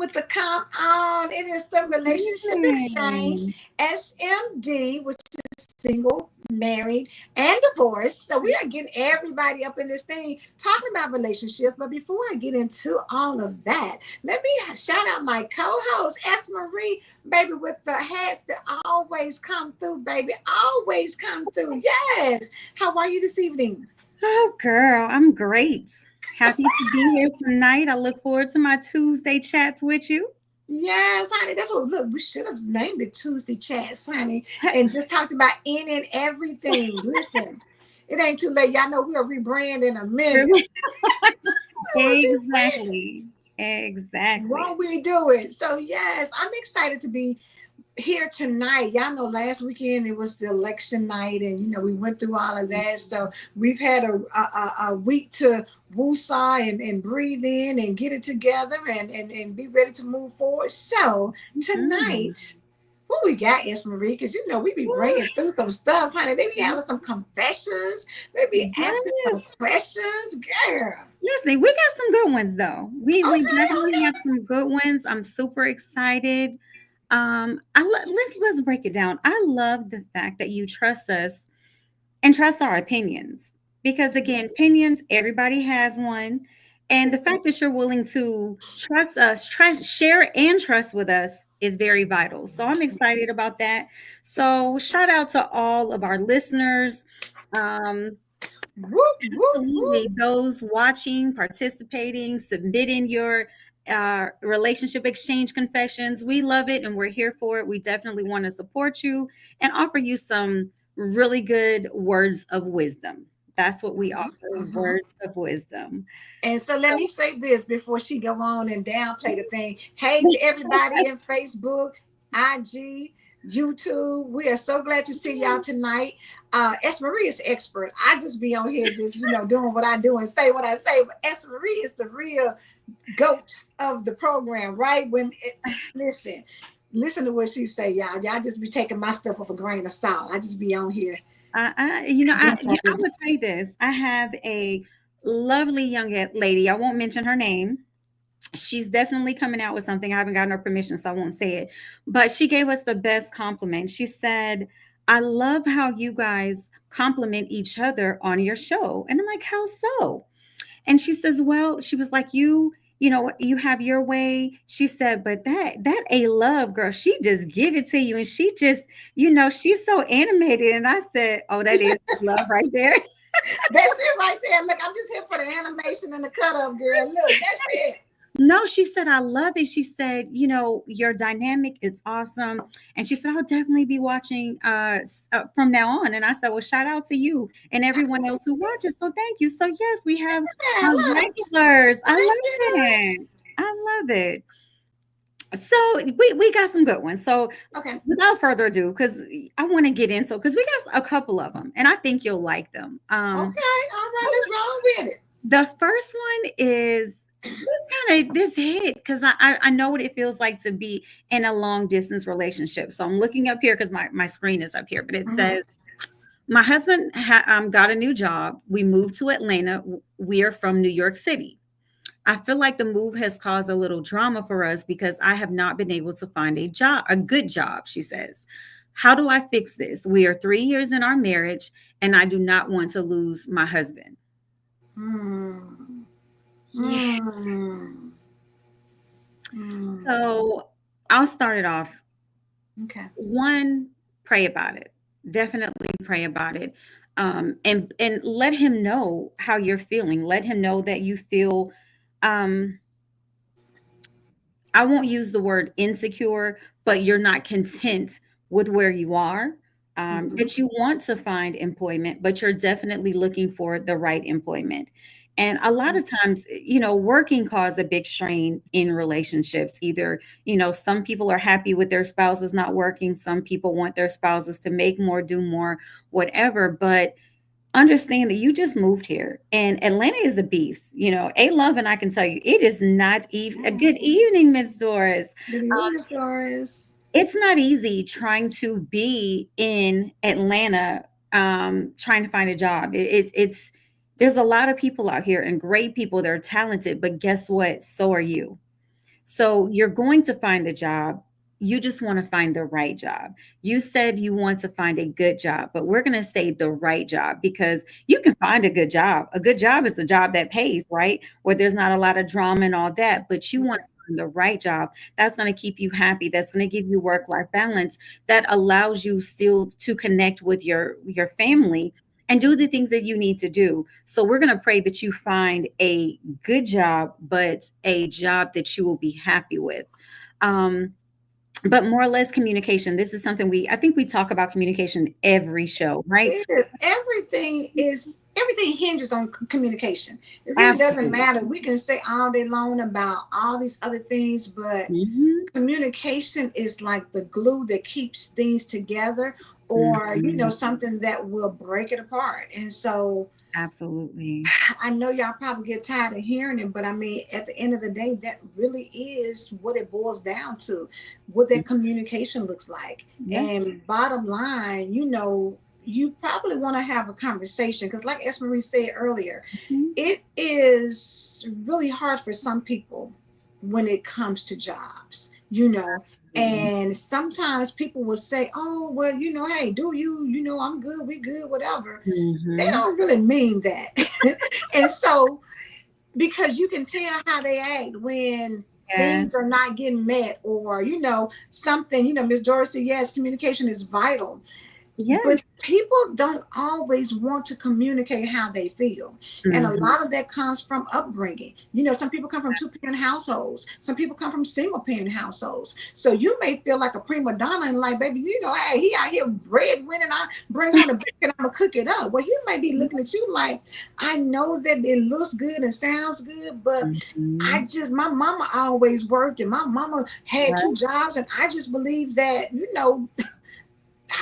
with the come on. It is the Relationship Exchange, Yay. SMD, which is single, married, and divorced. So we are getting everybody up in this thing talking about relationships. But before I get into all of that, let me shout out my co-host, S. Marie, baby, with the hats that always come through, baby. Always come through. Yes. How are you this evening? Oh, girl, I'm great. Happy to be here tonight. I look forward to my Tuesday chats with you. Yes, honey. That's what. Look, we should have named it Tuesday Chats, honey, and just talked about any and everything. Listen, it ain't too late. Y'all know we'll rebrand in a minute. Really? We'll rebrand. Exactly. Exactly. Won't we do it? So yes, I'm excited to be here tonight. Y'all know last weekend it was the election night, and we went through all of that. So we've had a week to woosah and breathe in and get it together and be ready to move forward. So Mhm. tonight, what we got, Is Marie? Because we be bringing through some stuff, honey. They be having some confessions. They be asking some Yes. questions, girl. Listen, we got some good ones though. We Okay, definitely have okay. some good ones. I'm super excited. Let's break it down. I love the fact that you trust us and trust our opinions because again, opinions, everybody has one, and the fact that you're willing to trust us, trust, share, and trust with us is very vital. So I'm excited about that. So shout out to all of our listeners. Um, Whoop, whoop, whoop. Absolutely. Those watching, participating, submitting your relationship exchange confessions. We love it and we're here for it. We definitely want to support you and offer you some really good words of wisdom. That's what we offer, Mhm. words of wisdom. And so let me So, say this before she go on and downplay the thing. Hey to everybody in Facebook, IG, YouTube. We are so glad to see y'all tonight. S. Marie is the expert. I just be on here just, doing what I do and say what I say. But S. Marie is the real goat of the program, right? Listen to what she say, y'all. Y'all just be taking my stuff with a grain of salt. I just be on here. I would say this. I have a lovely young lady. I won't mention her name. She's definitely coming out with something. I haven't gotten her permission, so I won't say it. But she gave us the best compliment. She said, I love how you guys compliment each other on your show. And I'm like, how so? And she says, well, she was like, you have your way. She said, but that a love girl, she just give it to you. And she just, she's so animated. And I said, oh, that is love right there. That's it right there. Look, I'm just here for the animation and the cut up, girl. Look, that's it. No, she said, I love it. She said, your dynamic is awesome. And she said, I'll definitely be watching from now on. And I said, well, shout out to you and everyone else who watches. So thank you. So, yes, we have Yeah, look. regulars. I Thank love you. it. I love it. So, we got some good ones. So, Okay. without further ado, because I want to get into because we got a couple of them and I think you'll like them. Okay. All right. Let's roll with it. The first one is this hit because I know what it feels like to be in a long distance relationship. So I'm looking up here because my screen is up here, but it Mhm. says my husband got a new job. We moved to Atlanta. We are from New York City. I feel like the move has caused a little drama for us because I have not been able to find a good job, she says. How do I fix this? We are 3 years in our marriage and I do not want to lose my husband. Hmm. Yeah. Hmm. Hmm. So I'll start it off. Okay. One, pray about it. Definitely pray about it. And let him know how you're feeling. Let him know that you feel um I won't use the word insecure, but you're not content with where you are. Mhm. That you want to find employment, but you're definitely looking for the right employment. And a lot of times, working cause a big strain in relationships. Either, some people are happy with their spouses not working, some people want their spouses to make more, do more, whatever. But understand that you just moved here and Atlanta is a beast. A love, and I can tell you, it is not even a good evening, Miss Doris. Good evening, Doris. It's not easy trying to be in Atlanta, trying to find a job. It's there's a lot of people out here and great people that are talented, but guess what? So are you. So you're going to find the job. You just want to find the right job. You said you want to find a good job, but we're going to say the right job because you can find a good job. A good job is a job that pays, right? Where there's not a lot of drama and all that, but you want to find the right job that's going to keep you happy, that's going to give you work life balance, that allows you still to connect with your family and do the things that you need to do. So we're going to pray that you find a good job, but a job that you will be happy with. Um, but more or less communication. This is something I think we talk about communication every show, right? It is everything hinges on communication. It really doesn't Absolutely. matter. We can say all day long about all these other things, but Hmm. communication is like the glue that keeps things together, or Hmm. something that will break it apart. And so Absolutely. I know y'all probably get tired of hearing it, but I mean, at the end of the day, that really is what it boils down to, what that communication looks like. Yes. And bottom line, you probably want to have a conversation because, like Esmery said earlier, Mhm. it is really hard for some people when it comes to jobs, Absolutely. and sometimes people will say, oh, well, hey, do you, I'm good, we good, whatever. They Hmm. don't really mean that. And so, because you can tell how they act when Yeah. things are not getting met, or something, Miss Dorsey, yes, communication is vital, but Yes. people don't always want to communicate how they feel. And a Hmm. lot of that comes from upbringing. Some people come from two-parent households. Some people come from single-parent households. So you may feel like a prima donna and like, baby, hey, he out here breadwinning. I bring home the bacon, I'm going to cook it up. Well, he may be looking at you like, I know that it looks good and sounds good, but Hmm. my mama always worked and my mama had two Right. jobs. And I just believe that,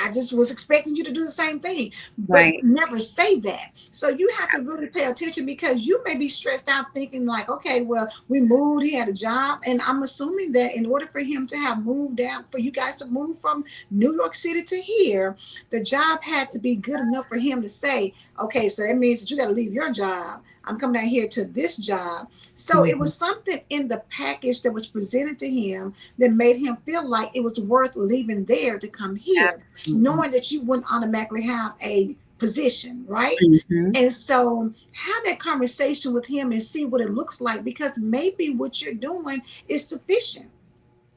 I just was expecting you to do the same thing, but Right. never say that. So you have to really pay attention because you may be stressed out thinking like, okay, well, we moved, he had a job. And I'm assuming that in order for him to have moved out, for you guys to move from New York City to here, the job had to be good enough for him to say, okay, so that means that you got to leave your job. I'm coming down here to this job. So it Hmm. was something in the package that was presented to him that made him feel like it was worth leaving there to come here, Absolutely. knowing that you wouldn't automatically have a position, right? Hmm. And so have that conversation with him and see what it looks like, because maybe what you're doing is sufficient.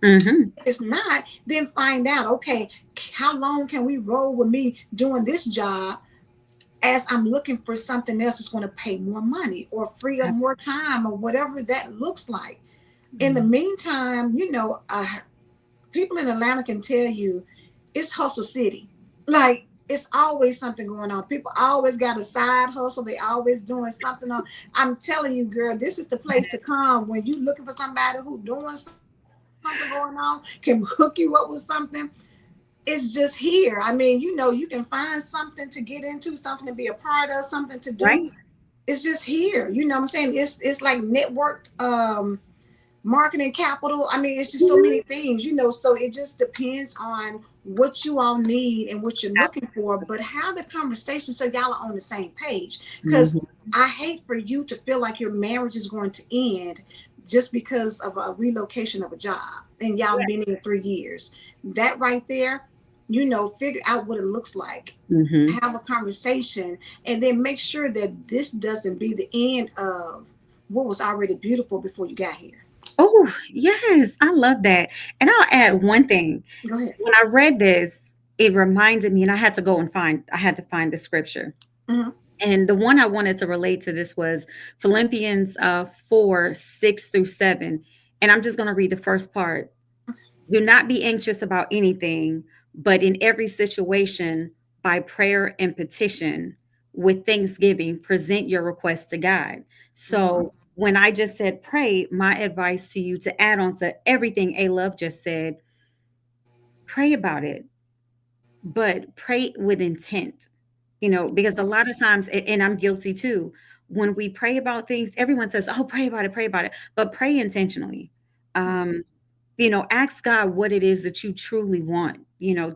Hmm. If it's not, then find out, okay, how long can we roll with me doing this job as I'm looking for something else that's going to pay more money or free up more time or whatever that looks like. In the Absolutely. meantime, people in Atlanta can tell you it's hustle city. Like, it's always something going on. People always got a side hustle. They always doing something on. I'm telling you, girl, this is the place to come when you looking for somebody who doing something going on, can hook you up with something. It's just here. I mean, you can find something to get into, something to be a part of, something to do. Right. It's just here. You know what I'm saying? It's like network marketing capital. I mean, it's just so many Mhm. things, so it just depends on what you all need and what you're looking for, Absolutely. but have the conversation so y'all are on the same page. Because Mhm. I hate for you to feel like your marriage is going to end just because of a relocation of a job and y'all Yeah. been in 3 years. That right there, figure out what it looks like, Mhm. have a conversation, and then make sure that this doesn't be the end of what was already beautiful before you got here. Oh, yes, I love that. And I'll add one thing. Go ahead. When I read this, it reminded me, and I had to find the scripture. Mhm. And the one I wanted to relate to this was Philippians 4, 6 through 7. And I'm just going to read the first part. Do not be anxious about anything, but in every situation, by prayer and petition, with thanksgiving, present your request to God. Mhm. So when I just said pray, my advice to you to add on to everything A Love just said, pray about it, but pray with intent. Because a lot of times, and I'm guilty too, when we pray about things, everyone says, oh, pray about it, but pray intentionally. Um, ask God what it is that you truly want.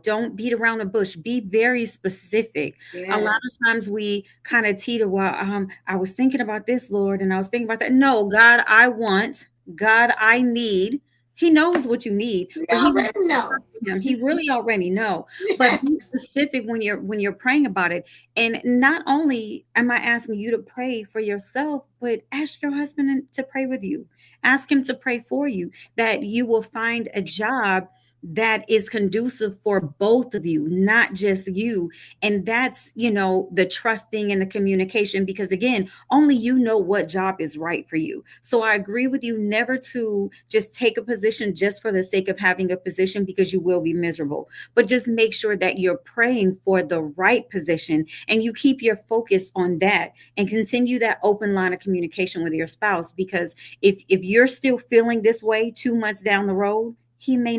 Don't beat around the bush. Be very specific. A lot Yes. of times we kind of teeter, well, I was thinking about this, Lord, and I was thinking about that. No, God, I want, God, I need. He knows what you need, We but he wants already you to know. trust him. He really already know. But be Yes. specific when you're praying about it. And not only am I asking you to pray for yourself, but ask your husband to pray with you. Ask him to pray for you that you will find a job that is conducive for both of you, not just you. And that's, the trusting and the communication, because again, only you know what job is right for you. So I agree with you, never to just take a position just for the sake of having a position, because you will be miserable. But just make sure that you're praying for the right position and you keep your focus on that, and continue that open line of communication with your spouse. Because if you're still feeling this way 2 months down the road, he may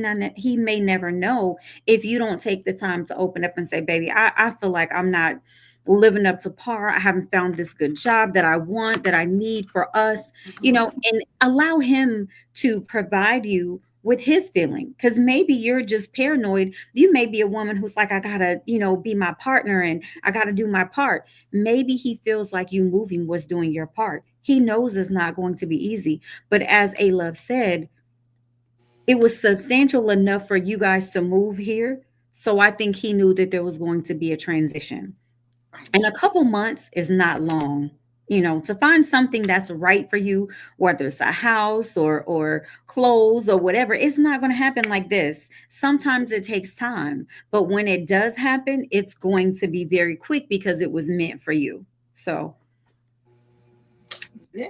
never know if you don't take the time to open up and say, baby, I feel like I'm not living up to par. I haven't found this good job that I want, that I need for us, Mhm. and allow him to provide you with his feeling. Because maybe you're just paranoid. You may be a woman who's like, I gotta, be my partner and I gotta do my part. Maybe he feels like you moving was doing your part. He knows it's not going to be easy. But as A Love said, it was substantial enough for you guys to move here. So I think he knew that there was going to be a transition. Right. And a couple months is not long, to find something that's right for you, whether it's a house or clothes or whatever. It's not going to happen like this. Sometimes it takes time, but when it does happen, it's going to be very quick because it was meant for you. So Yeah.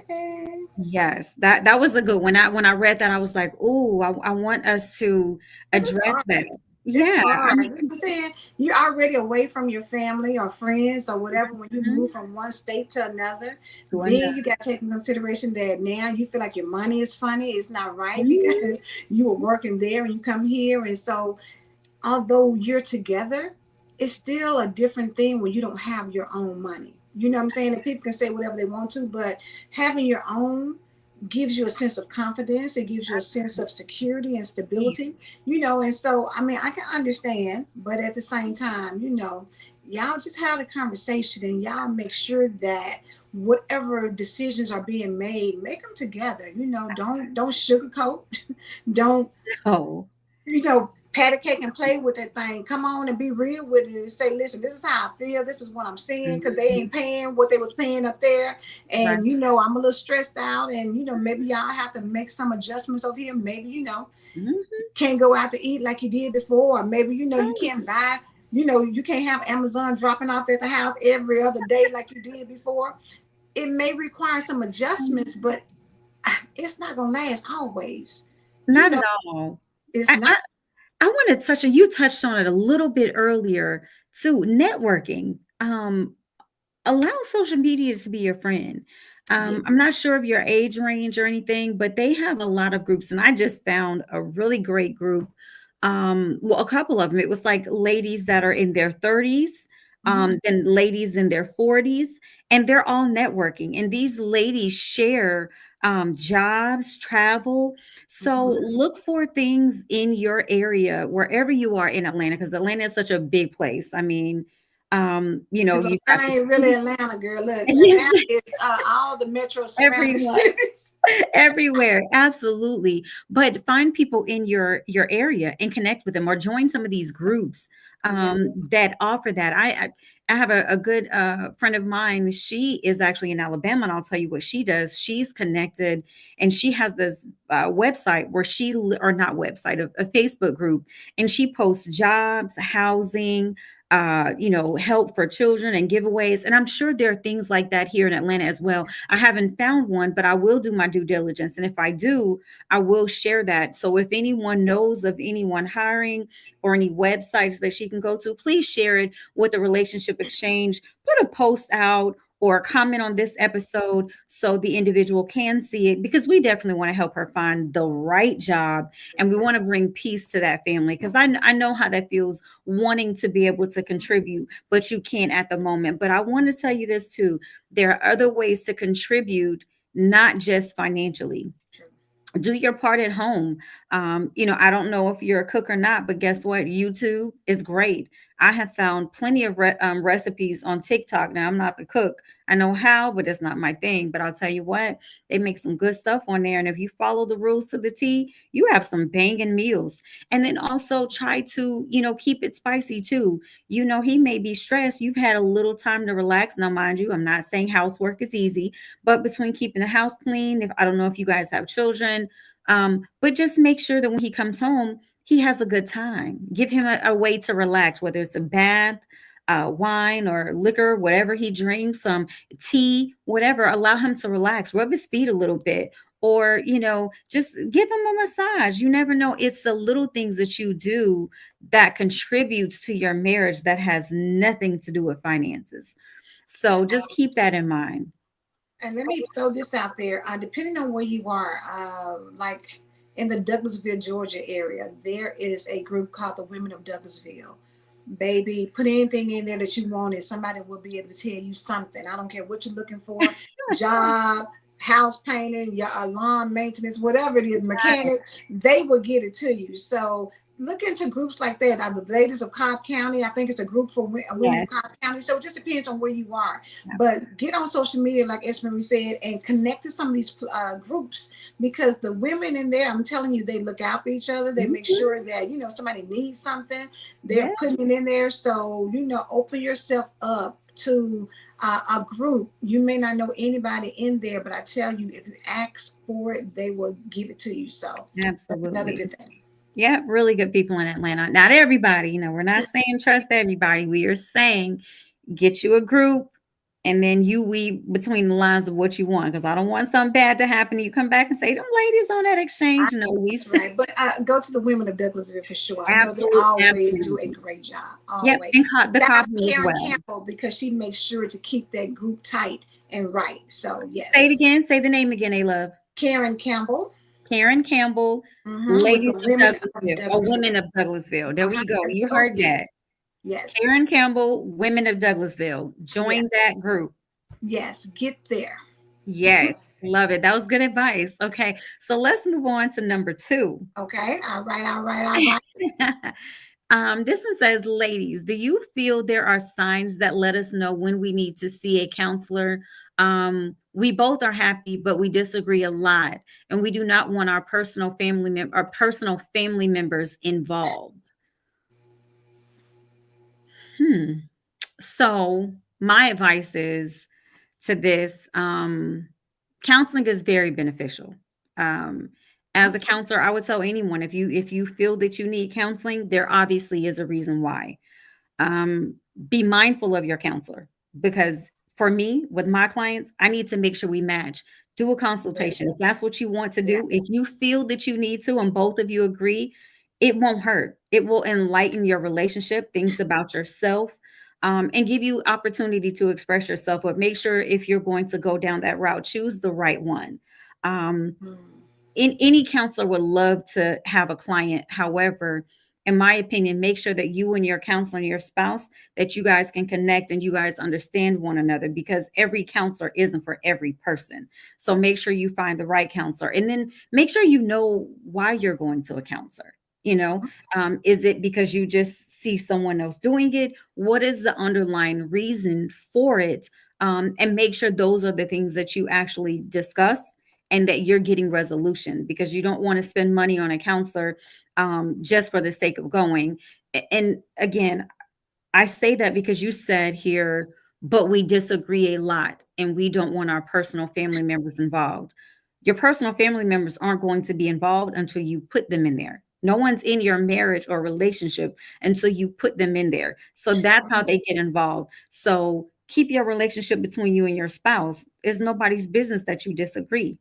yes, that was a good one. When I read that, I was like, "Oh, I want us to This is address hard. that." It's Yeah, I hard. You know mean, what I'm saying? You're already away from your family or friends or whatever when you mhm, move from one state to another. to Then another. you got to take in consideration that now you feel like your money is funny. It's not right Mhm. because you were working there and you come here. And so, although you're together, it's still a different thing when you don't have your own money. You know what I'm saying? And people can say whatever they want to, but having your own gives you a sense of confidence. It gives you a sense of security and Peace. stability, and so, I mean, I can understand, but at the same time, y'all just have a conversation and y'all make sure that whatever decisions are being made, make them together. Don't sugarcoat. Don't Oh, pat a cake and play with that thing. Come on and be real with it and say, listen, this is how I feel. This is what I'm seeing because they mhm, ain't paying what they was paying up there. right. And, I'm a little stressed out. And, maybe y'all have to make some adjustments over here. Maybe, Mhm, can't go out to eat like you did before. Or maybe, you right. can't buy, you can't have Amazon dropping off at the house every other day like you did before. It may require some adjustments, but it's not going to last always. You Not know, at all. it's I not. I I want to touch on, you touched on it a little bit earlier too, networking. Allow social media to be your friend. Yeah. I'm not sure of your age range or anything, but they have a lot of groups, and I just found a really great group. Well, a couple of them. It was like ladies that are in their 30s, Mhm. then ladies in their 40s, and they're all networking. And these ladies share jobs, travel. So Mhm. look for things in your area, wherever you are in Atlanta, because Atlanta is such a big place. I mean, Because you've got Atlanta the ain't really city. Atlanta, girl. Look, Yes, Atlanta is all the metro surrounding everyone. cities. Everywhere, absolutely. But find people in your area and connect with them, or join some of these groups Yeah. that offer that. I have a good friend of mine. She is actually in Alabama, and I'll tell you what she does. She's connected, and she has this website where or not website, a Facebook group, and she posts jobs, housing, help for children and giveaways. And I'm sure there are things like that here in Atlanta as well. I haven't found one, but I will do my due diligence. And if I do, I will share that. So if anyone knows of anyone hiring or any websites that she can go to, please share it with the Relationship Exchange. Put a post out or comment on this episode so the individual can see it, because we definitely want to help her find the right job, and we want to bring peace to that family, because I know how that feels, wanting to be able to contribute, but you can't at the moment. But I want to tell you this too: there are other ways to contribute, not just financially. Do your part at home. I don't know if you're a cook or not, but guess what? YouTube is great. I have found plenty of recipes on TikTok. Now, I'm not the cook. I know how, but it's not my thing. But I'll tell you what, they make some good stuff on there. And if you follow the rules to the T, you have some banging meals. And then also try to, keep it spicy too. He may be stressed. You've had a little time to relax. Now, mind you, I'm not saying housework is easy, but between keeping the house clean, if I don't know if you guys have children, but just make sure that when he comes home, he has a good time. Give him a way to relax, whether it's a bath, wine or liquor, whatever he drinks, some tea, whatever. Allow him to relax, rub his feet a little bit, or just give him a massage. You never know. It's the little things that you do that contributes to your marriage that has nothing to do with finances. So just keep that in mind. And let me throw this out there. Depending on where you are, like in the Douglasville, Georgia area, there is a group called the Women of Douglasville. Baby, put anything in there that you want, and somebody will be able to tell you something. I don't care what you're looking for, job, house painting, your alarm maintenance, whatever it is, mechanic, they will get it to you. So look into groups like that. The ladies of Cobb County, I think it's a group for women of Yes, Cobb County. So it just depends on where you are. absolutely. But get on social media, like Esmery said, and connect to some of these groups, because the women in there, I'm telling you, they look out for each other. They make Mhm. sure that, somebody needs something, they're Yeah, putting it in there. So, open yourself up to a group. You may not know anybody in there, but I tell you, if you ask for it, they will give it to you. So that's another absolutely. good thing. Yeah, really good people in Atlanta. Not everybody, we're not saying trust everybody. We are saying get you a group and then you weave between the lines of what you want. Because I don't want something bad to happen. You come back and say, them ladies on that exchange. No, we That's right. But go to the women of Douglasville for sure. I know they absolutely, always do a absolutely. great job. Yep. Always. And the Shout out copy to as Karen well. Campbell, because she makes sure to keep that group tight and right. So Say it yes, again. Say the name again, A Love. Karen Campbell, Karen Campbell, with the Ladies of women of Douglasville, or Douglasville. Women of Douglasville. There Uh-huh. we go. You Oh heard yeah. that. Yes. Karen Campbell, Women of Douglasville. Yeah. Join that group. Yes. Get there. Yes, love it. That was good advice. Okay, so let's move on to number two. Okay. All right. All right. All right. This one says, ladies, do you feel there are signs that let us know when we need to see a counselor? We both are happy, but we disagree a lot, and we do not want our personal family members involved. Hmm. So my advice is to this, counseling is very beneficial. Um, as a counselor, I would tell anyone, if you feel that you need counseling, there obviously is a reason why. um, be mindful of your counselor, because for me with my clients, I need to make sure we match. Do a consultation if that's what you want to Yeah. do. If you feel that you need to and both of you agree, it won't hurt. It will enlighten your relationship, things about yourself, and give you opportunity to express yourself. But make sure, if you're going to go down that route, choose the right one. um, Mm. in any counselor would love to have a client. However, in my opinion, make sure that you and your counselor and your spouse, that you guys can connect and you guys understand one another, because every counselor isn't for every person. So make sure you find the right counselor, and then make sure you know why you're going to a counselor. you know is it because you just see someone else doing it? What is the underlying reason for it? And make sure those are the things that you actually discuss, and that you're getting resolution, because you don't want to spend money on a counselor just for the sake of going. And again, I say that because you said here, but we disagree a lot and we don't want our personal family members involved. Your personal family members aren't going to be involved until you put them in there. No one's in your marriage or relationship until you put them in there. So that's how they get involved. So keep your relationship between you and your spouse. It's nobody's business that you disagree.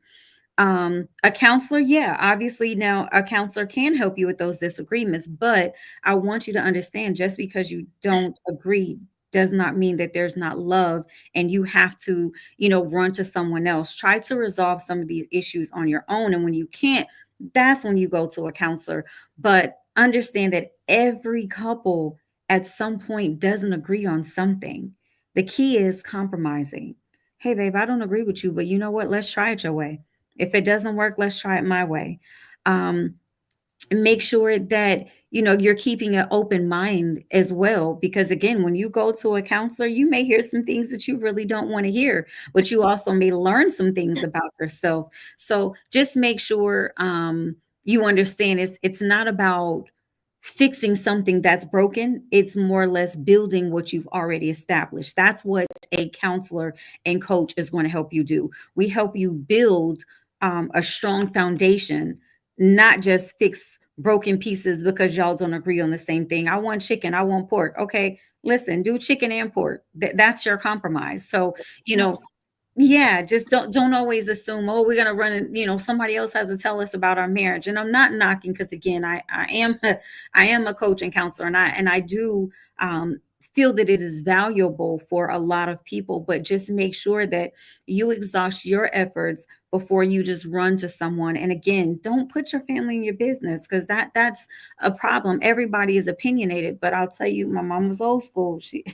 A counselor, yeah, obviously now a counselor can help you with those disagreements, but I want you to understand, just because you don't agree does not mean that there's not love and you have to, run to someone else. Try to resolve some of these issues on your own, and when you can't, that's when you go to a counselor. But understand that every couple at some point doesn't agree on something. The key is compromising. Hey babe, I don't agree with you, but you know what, let's try it your way. If it doesn't work, let's try it my way. Um, Make sure that you're keeping an open mind as well. Because again, when you go to a counselor, you may hear some things that you really don't want to hear, but you also may learn some things about yourself. So just make sure you understand it's not about fixing something that's broken. It's more or less building what you've already established. That's what a counselor and coach is going to help you do. We help you build a strong foundation, not just fix broken pieces because y'all don't agree on the same thing. I want chicken, I want pork. Okay, listen, do chicken and pork. That's your compromise. So, you know, yeah, just don't always assume, oh, we're gonna run and somebody else has to tell us about our marriage. And I'm not knocking, because again, I am I am a coach and counselor, and I do feel that it is valuable for a lot of people, but just make sure that you exhaust your efforts before you just run to someone. And again, don't put your family in your business, because that's a problem. Everybody is opinionated, but I'll tell you, my mom was old school. She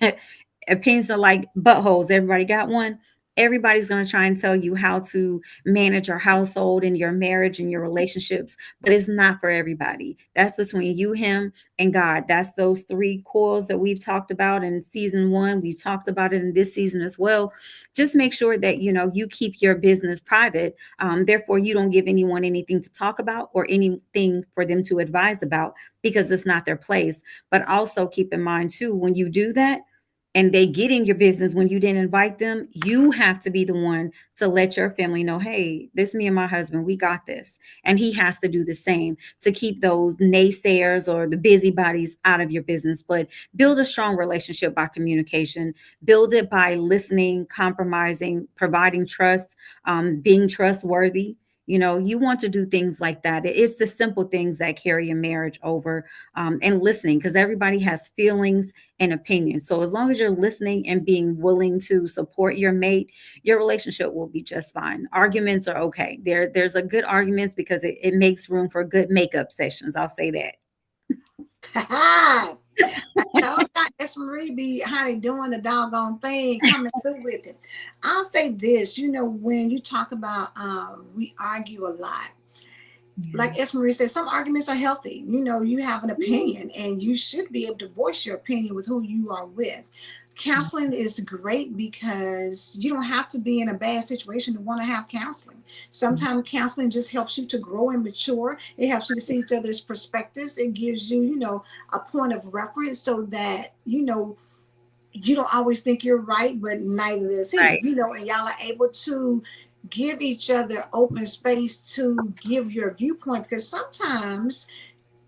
opinions are like buttholes. Everybody got one. Everybody's going to try and tell you how to manage your household and your marriage and your relationships, but it's not for everybody. That's between you, him, and God. That's those three coils that we've talked about in season one. We've talked about it in this season as well. Just make sure that you keep your business private. Therefore, you don't give anyone anything to talk about or anything for them to advise about, because it's not their place. But also keep in mind too, when you do that, and they get in your business when you didn't invite them, you have to be the one to let your family know, hey, this me and my husband, we got this. And he has to do the same to keep those naysayers or the busybodies out of your business. But build a strong relationship by communication, build it by listening, compromising, providing trust, being trustworthy. You want to do things like that. It's the simple things that carry a marriage over, and listening, because everybody has feelings and opinions. So as long as you're listening and being willing to support your mate, your relationship will be just fine. Arguments are okay. There's a good arguments because it makes room for good makeup sessions. I'll say that. Told y'all S. Marie be honey doing the doggone thing, coming through with it. I'll say this, when you talk about we argue a lot. Yeah. Like S. Marie said, some arguments are healthy. You have an opinion and you should be able to voice your opinion with who you are with. Counseling is great because you don't have to be in a bad situation to want to have counseling. Sometimes counseling just helps you to grow and mature. It helps you to see each other's perspectives. It gives you, a point of reference so that, you don't always think you're right, but neither is he, Right. and y'all are able to give each other open space to give your viewpoint, because sometimes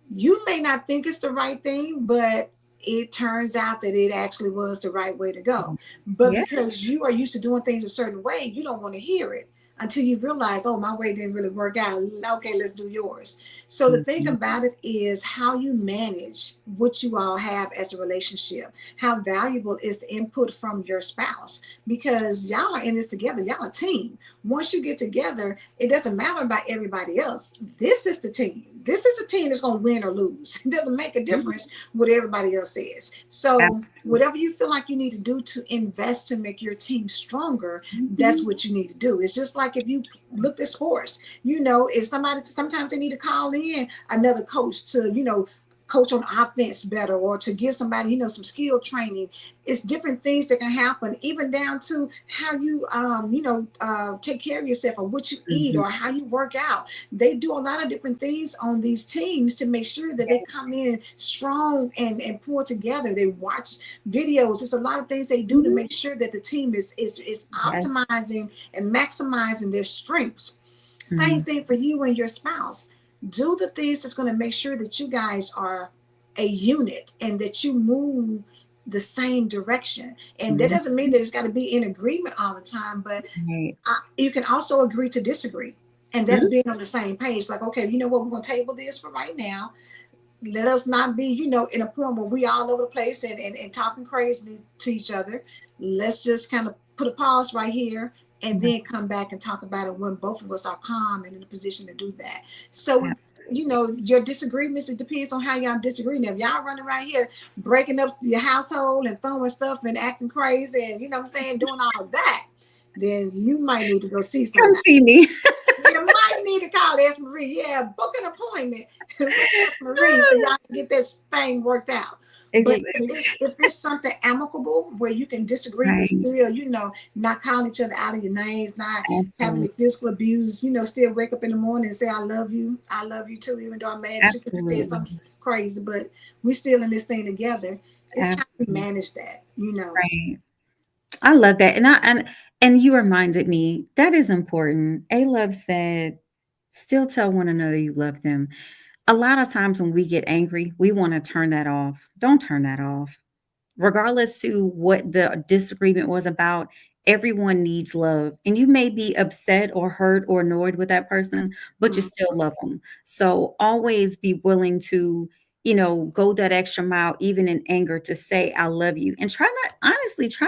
you may not think it's the right thing, but it turns out that it actually was the right way to go. But Yeah. because you are used to doing things a certain way, you don't want to hear it until you realize, oh, my way didn't really work out. Okay, let's do yours. So the thing Mhm. about it is how you manage what you all have as a relationship. How valuable is the input from your spouse? Because y'all are in this together. Y'all a team. Once you get together, it doesn't matter about everybody else. This is the team. This is a team that's going to win or lose. It doesn't make a difference what everybody else says. So Absolutely. whatever you feel like you need to do to invest to make your team stronger, that's Mhm. what you need to do. It's just like if you looked at sports, if somebody, sometimes they need to call in another coach to, coach on offense better, or to give somebody, some skill training. It's different things that can happen, even down to how you, take care of yourself, or what you eat, Mhm. or how you work out. They do a lot of different things on these teams to make sure that they come in strong and pull together. They watch videos. It's a lot of things they do to Mhm. make sure that the team is Yes. optimizing and maximizing their strengths. Same Mhm. thing for you and your spouse. Do the things that's going to make sure that you guys are a unit and that you move the same direction. And that Mhm. doesn't mean that it's got to be in agreement all the time, but Right. you can also agree to disagree. And that's Mhm. being on the same page. Like, okay, you know what? We're going to table this for right now. Let us not be, in a point where we all over the place and talking crazy to each other. Let's just kind of put a pause right here and Yeah. then come back and talk about it when both of us are calm and in a position to do that. So, Absolutely. your disagreements, it depends on how y'all disagree. Now, if y'all running around here breaking up your household and throwing stuff and acting crazy and, doing all of that, then you might need to go see Come somebody. see me. You might need to call S. Marie. Yeah, book an appointment with S. Marie so y'all can get this thing worked out. But if it's something amicable where you can disagree, but Right. still, not calling each other out of your names, not having Absolutely. the physical abuse, still wake up in the morning and say, I love you too, even though I'm mad at you because you did Absolutely. something crazy, but we still in this thing together. It's how we Absolutely. manage that. Right. I love that. And you reminded me that is important. A Love said, still tell one another you love them. A lot of times when we get angry, we want to turn that off. Don't turn that off. Regardless to what the disagreement was about, everyone needs love. And you may be upset or hurt or annoyed with that person, but you Mhm. still love them. So always be willing to, go that extra mile, even in anger, to say, I love you. And try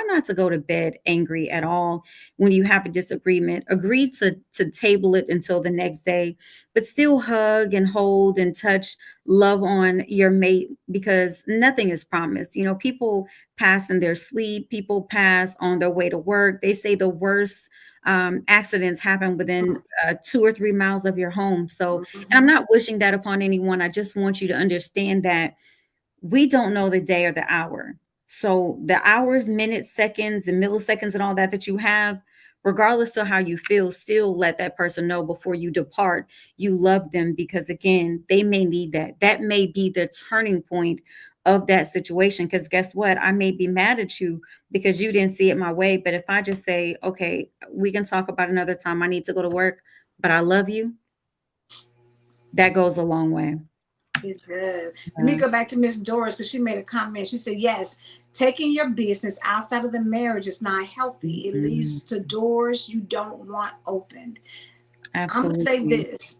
not to go to bed angry at all when you have a disagreement. Agree to table it until the next day, but still hug and hold and touch, love on your mate, because nothing is promised. People pass in their sleep, people pass on their way to work. They say the worst accidents happen within 2 or 3 miles of your home. So, and I'm Mhm. not wishing that upon anyone. I just want you to understand that we don't know the day or the hour. So the hours, minutes, seconds, and milliseconds and all that you have, regardless of how you feel, still let that person know before you depart you love them, because again, they may need that. That may be the turning point of that situation. Because guess what? I may be mad at you because you didn't see it my way. But if I just say, okay, we can talk about another time. I need to go to work, but I love you, that goes a long way. It does. Let me Uh, go back to Miss Doris because she made a comment. She said, yes, taking your business outside of the marriage is not healthy. It mhm. leads to doors you don't want opened. I'm going to say Absolutely. this.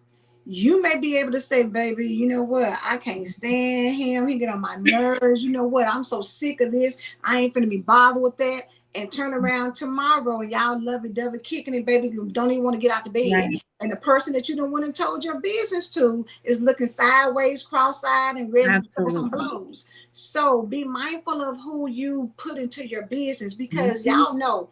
You may be able to say, baby, you know what? I can't stand him. He get on my nerves. You know what? I'm so sick of this. I ain't finna be bothered with that. And turn around tomorrow and y'all lovey dovey kicking it, baby. You don't even want to get out the bed. Right. And the person that you don't want to told your business to is looking sideways, cross-eyed, and ready for some Absolutely. blows. So be mindful of who you put into your business because Mhm. y'all know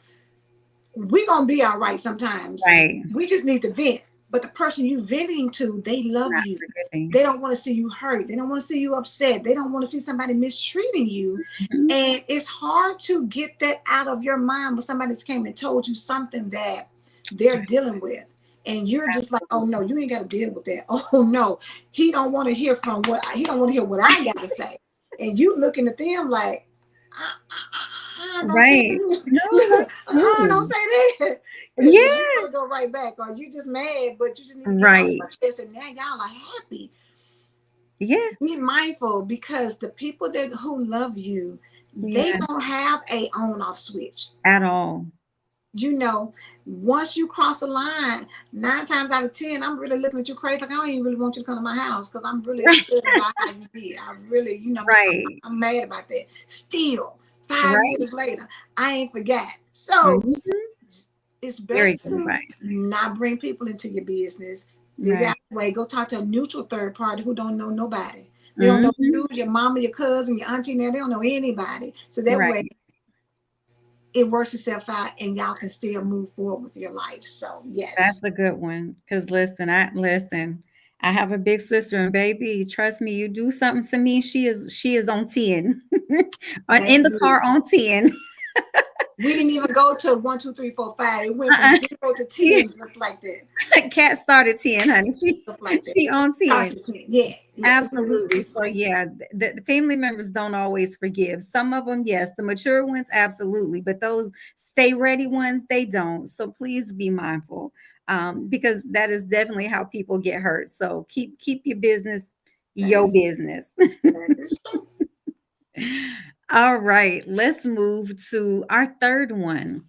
we gonna be all right sometimes. Right. We just need to vent. But the person you venting to, they love Not you. forgiving. They don't want to see you hurt. They don't want to see you upset. They don't want to see somebody mistreating you. Mhm. And it's hard to get that out of your mind when somebody's came and told you something that they're dealing with. And you're just like, oh no, Absolutely. you ain't got to deal with that. Oh no, he don't want to hear from what he don't want to hear what I got to say. And you looking at them like, don't tell Right. me, No, that's don't true. say that. Because then you're Yeah. going to go right back. Or you just mad, but you just need to get off my Right. chest. And now y'all are happy. Yeah. Be mindful because the people that who love you, they Yeah. don't have a on off switch. At all. Once you cross a line, 9 times out of 10, I'm really looking at you crazy. Like, I don't even really want you to come to my house because I'm really upset about how you did. I really, Right. I'm mad about that. Still, 5 years Right. later, I ain't forgot. So Mhm. it's Very best good to advice. not bring people into your business. Figure Right. out a way. Go talk to a neutral third party who don't know nobody. They don't know Mhm. you, your mama, your cousin, your auntie. Now they don't know anybody. So that way Right. it works itself out, and y'all can still move forward with your life. So That's yes, a good one. Cause listen. I have a big sister, and baby, trust me, you do something to me, she is on 10. that's In the car good. on 10. We didn't even go to 1, 2, 3, 4, 5. It went from Uh-uh. 0 to 10, just like that, Cat started 10, honey. She just like that. she on 10. Tasha 10. Yeah, yeah. Absolutely. So yeah, the family members don't always forgive. Some of them, yes. The mature ones, absolutely. But those stay ready ones, they don't. So please be mindful, because that is definitely how people get hurt. So keep your business That your is business. that is true. All right, let's move to our third one.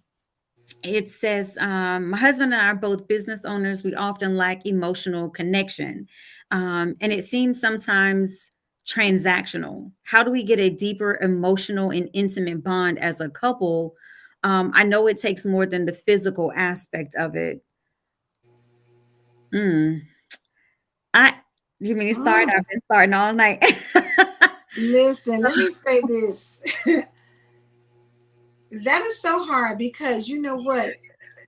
It says, my husband and I are both business owners. We often lack emotional connection. And it seems sometimes transactional. How do we get a deeper emotional and intimate bond as a couple? I know it takes more than the physical aspect of it. Mm. I, you mean to start? Mm. I've been starting all night. Listen, let me say this. That is so hard because you know what?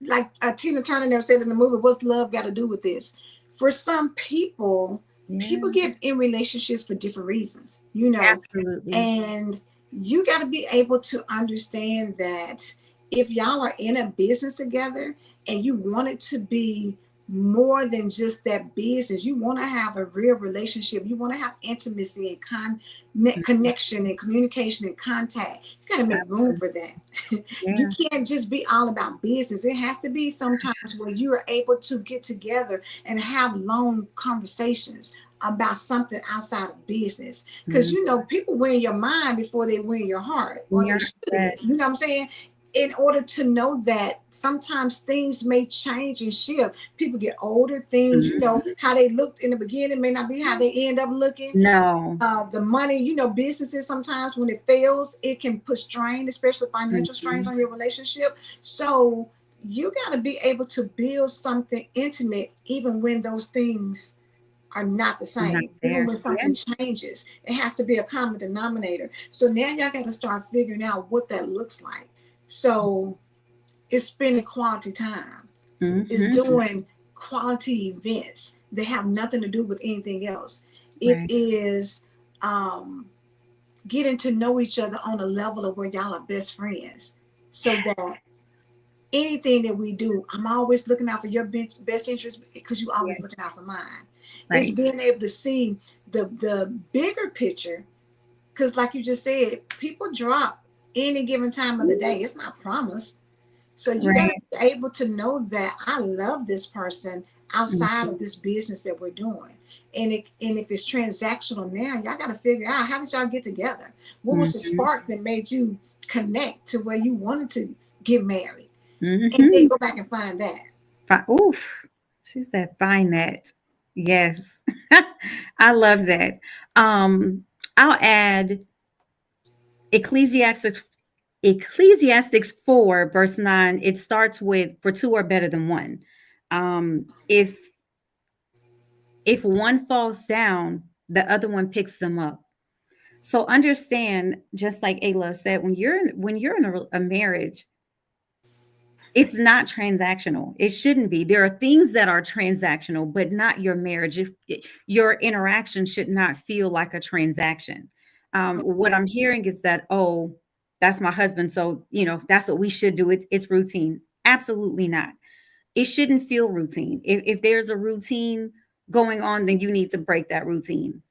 Like Tina Turner never said in the movie, what's love got to do with this? for some people, people Yeah, get in relationships for different reasons, you know, absolutely. and you got to be able to understand that if y'all are in a business together and you want it to be more than just that business, you want to have a real relationship, you want to have intimacy and Mhm. connection and communication and contact, you got to make room Absolutely. for that. You Yeah. can't just be all about business. It has to be sometimes where you are able to get together and have long conversations about something outside of business, because Mm. you know people win your mind before they win your heart, or they Yeah. should. Yes. You know what I'm saying? In order to know that sometimes things may change and shift. People get older, things, you know, Mhm. how they looked in the beginning may not be how they end up looking. No. The money, you know, businesses sometimes when it fails, it can put strain, especially financial strains Mhm. on your relationship. So you got to be able to build something intimate even when those things are not the Not same. Even there. when Yeah. something changes, it has to be a common denominator. So now y'all got to start figuring out what that looks like. So it's spending quality time. It's Mhm. doing quality events that have nothing to do with anything else. It Right. is um, getting to know each other on a level of where y'all are best friends. So that anything that we do, I'm always looking out for your best interest because you always Yeah. looking out for mine. It's Right. being able to see the bigger picture, because like you just said, people drop any given time of the day. It's not promised. So you got to Right. be able to know that I love this person outside Mhm. of this business that we're doing. And if it's transactional now, y'all got to figure out, how did y'all get together? What was the Mhm. spark that made you connect to where you wanted to get married? And then Mhm. go back and find that. Oof. She said, "Find that." Yes. I love that. Um, I'll add Ecclesiastes Ecclesiastics 4 verse 9. It starts with, "For two are better than one." If one falls down, the other one picks them up. So understand, just like Ayla said, when you're in a marriage, it's not transactional. It shouldn't be. There are things that are transactional, but not your marriage. If your interaction should not feel like a transaction. What Okay. I'm hearing is that, oh, that's my husband, so that's what we should do. It's routine. Absolutely not. It shouldn't feel routine. If there's a routine going on, then you need to break that routine.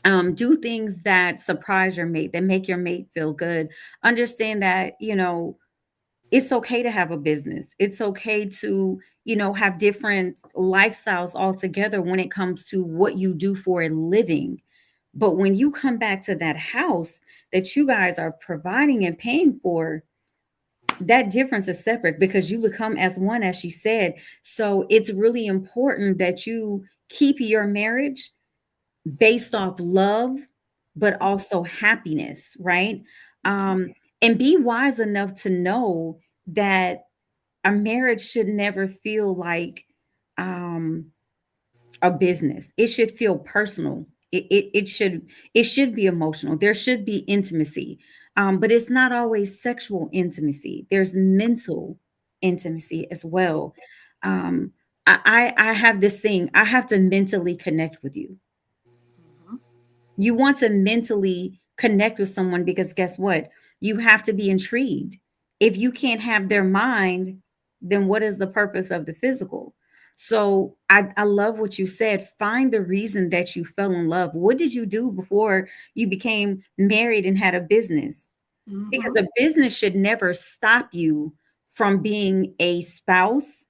Do things that surprise your mate, that make your mate feel good. Understand that it's okay to have a business. It's okay to, have different lifestyles altogether when it comes to what you do for a living. But when you come back to that house that you guys are providing and paying for, that difference is separate because you become as one, as she said. So it's really important that you keep your marriage based off love, but also happiness, right? And be wise enough to know that a marriage should never feel like um, a business. It should feel personal. It should be emotional. There should be intimacy, but it's not always sexual intimacy. There's mental intimacy as well. Um, I have this thing. I have to mentally connect with you. Mhm. You want to mentally connect with someone because guess what? You have to be intrigued. If you can't have their mind, then what is the purpose of the physical? So I love what you said. Find the reason that you fell in love. What did you do before you became married and had a business? Because Mhm. a business should never stop you from being a spouse,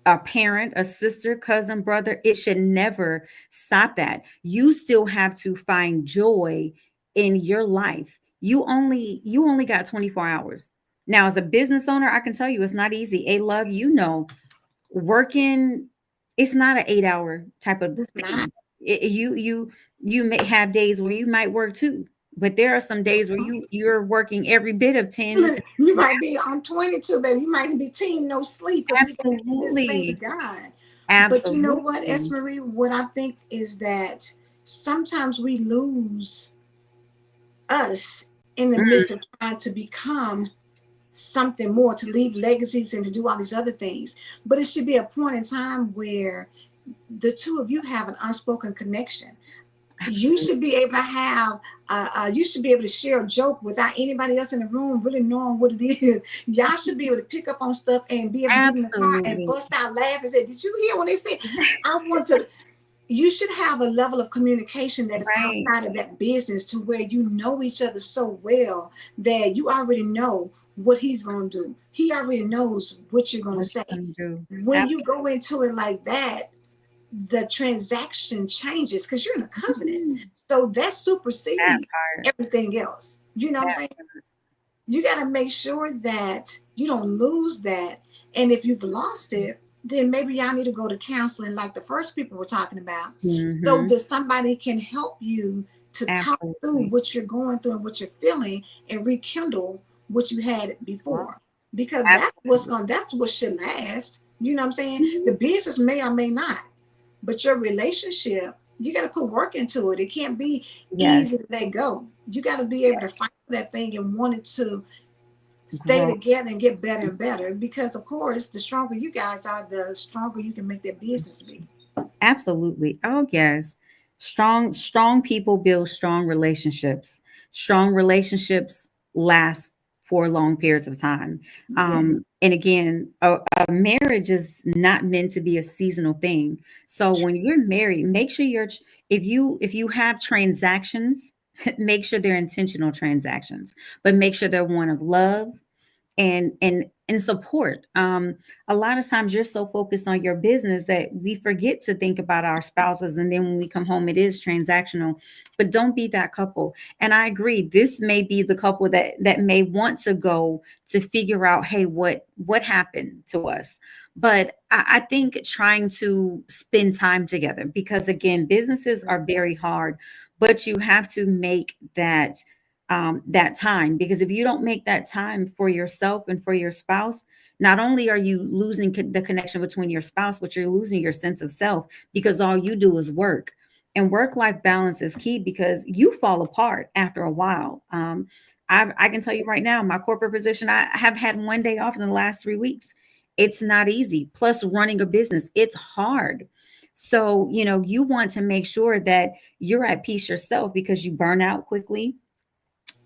a parent, a sister, cousin, brother. It should never stop that. You still have to find joy in your life. You only got 24 hours. Now, as a business owner, I can tell you it's not easy. A love, working, it's not an 8 hour type of It's not. thing. You may have days where you might work too, but there are some days where you're working every bit of 10 to You might be on 22, baby. You might be team no sleep because we got to get this thing absolutely, done. But you know what, absolutely. Esmery? What I think is that sometimes we lose us in the midst of trying to become something more, to leave legacies and to do all these other things. But it should be a point in time where the two of you have an unspoken connection. You Absolutely. should be able to have you should be able to share a joke without anybody else in the room really knowing what it is. Y'all should be able to pick up on stuff and be able to get in the car and Absolutely. bust out laughing and say, did you hear when they said, I want to? You should have a level of communication that is Right. outside of that business to where you know each other so well that you already know what he's going to do. He already knows what you're going to What say. you gonna do? When you Absolutely. go into it like that, the transaction changes because you're in a covenant. So that That supersedes part. everything else. You know what I'm That saying? You got to make sure that you don't lose that. And if you've lost it, then maybe y'all need to go to counseling like the first people were talking about so mm-hmm. that somebody can help you to talk through Absolutely. what you're going through and what you're feeling and rekindle what you had before. Lost. Because Absolutely. that's what should last. You know what I'm saying? The Mhm. business may or may not, but your relationship, you got to put work into it. It can't be Yes. easy to let go. You got to be able to fight for that thing and want it to stay Grow. together and get better and better. Because of course, the stronger you guys are, the stronger you can make that business be. Absolutely. Oh, yes. Strong people build strong relationships. Strong relationships last for long periods of time. Yeah. And again, a marriage is not meant to be a seasonal thing. So when you're married, make sure if you have transactions, make sure they're intentional transactions, but make sure they're one of love and support. A lot of times you're so focused on your business that we forget to think about our spouses, and then when we come home it is transactional. But don't be that couple. And I agree, this may be the couple that may want to go to figure out, hey, what happened to us. But I think trying to spend time together, because again, businesses are very hard, but you have to make that time, because if you don't make that time for yourself and for your spouse, not only are you losing the connection between your spouse, but you're losing your sense of self, because all you do is work. And work life balance is key, because you fall apart after a while. I can tell you right now, my corporate position, I have had one day off in the last 3 weeks. It's not easy. Plus, running a business, it's hard. So, you want to make sure that you're at peace yourself, because you burn out quickly.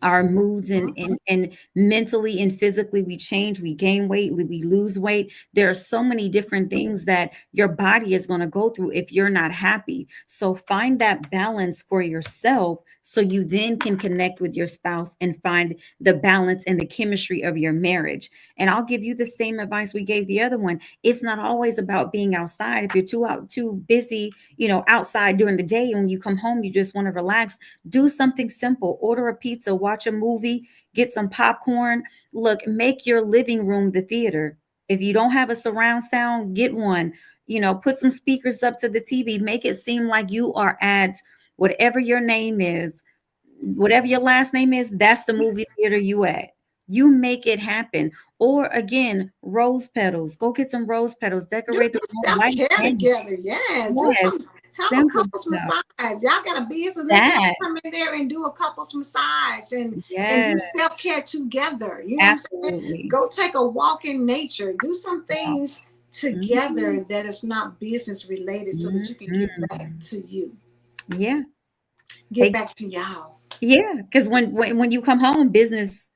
Our moods and mentally and physically, we change, we gain weight, we lose weight. There are so many different things that your body is going to go through if you're not happy. So find that balance for yourself, so you then can connect with your spouse and find the balance and the chemistry of your marriage. And I'll give you the same advice we gave the other one. It's not always about being outside. If you're too busy, outside during the day, and when you come home you just want to relax, do something simple. Order a pizza, watch a movie, get some popcorn. Look, make your living room the theater. If you don't have a surround sound, get one. Put some speakers up to the TV. Make it seem like you are at whatever your name is, whatever your last name is, that's the movie theater you at. You make it happen. Or again, rose petals. Go get some rose petals. Do Decorate the some room. self Light care candles. together. Yes. Do Yes. some, have a Simple couples stuff. massage. Y'all got a business. Let's all That. come in there and do a couples massage and do Yes. self care together. You know what I'm saying? Absolutely. Go take a walk in nature. Do some Wow. things Mhm. together that is not business related so that you can get back Mhm. to you. Yeah. Get They back to y'all. Yeah, because when you come home, business